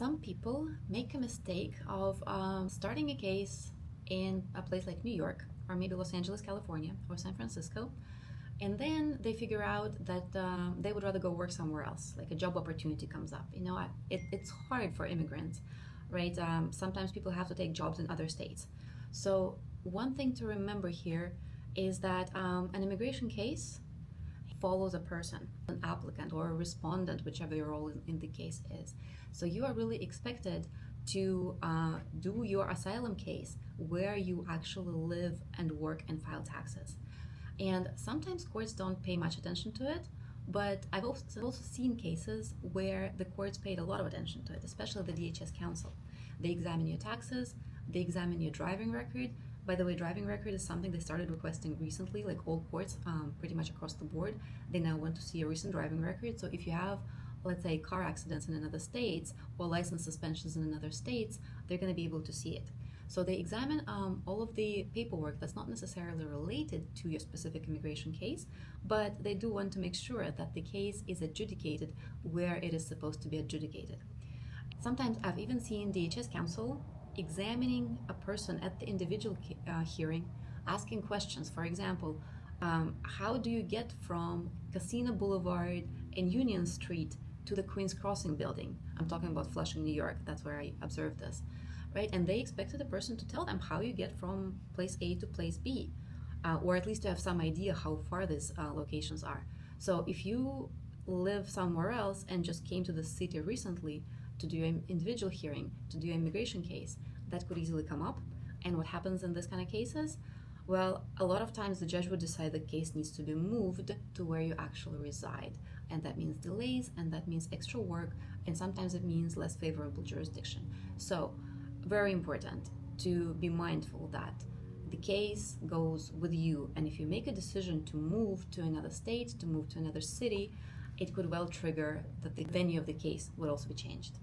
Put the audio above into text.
Some people make a mistake of starting a case in a place like New York, or maybe Los Angeles, California, or San Francisco, and then they figure out that they would rather go work somewhere else, like a job opportunity comes up. It's hard for immigrants, right? Sometimes people have to take jobs in other states. So one thing to remember here is that an immigration case follows a person, an applicant or a respondent, whichever your role in the case is. So you are really expected to do your asylum case where you actually live and work and file taxes. And sometimes courts don't pay much attention to it, but I've also seen cases where the courts paid a lot of attention to it, especially the DHS Council. They examine your taxes, they examine your driving record. By the way, driving record is something they started requesting recently, like all courts pretty much across the board. They now want to see a recent driving record. So if you have, let's say, car accidents in another states or license suspensions in another states, they're going to be able to see it. So they examine all of the paperwork that's not necessarily related to your specific immigration case, but they do want to make sure that the case is adjudicated where it is supposed to be adjudicated. Sometimes I've even seen DHS counsel examining a person at the individual hearing, asking questions. For example, how do you get from Casino Boulevard and Union Street to the Queens Crossing building? I'm talking about Flushing, New York. That's where I observed this, right? And they expected the person to tell them how you get from place A to place B, or at least to have some idea how far these locations are. So if you live somewhere else and just came to the city recently to do an individual hearing, to do an immigration case, that could easily come up. And what happens in this kind of cases? Well, a lot of times the judge would decide the case needs to be moved to where you actually reside. And that means delays, and that means extra work, and sometimes it means less favorable jurisdiction. So, very important to be mindful that the case goes with you, and if you make a decision to move to another state, to move to another city, it could well trigger that the venue of the case would also be changed.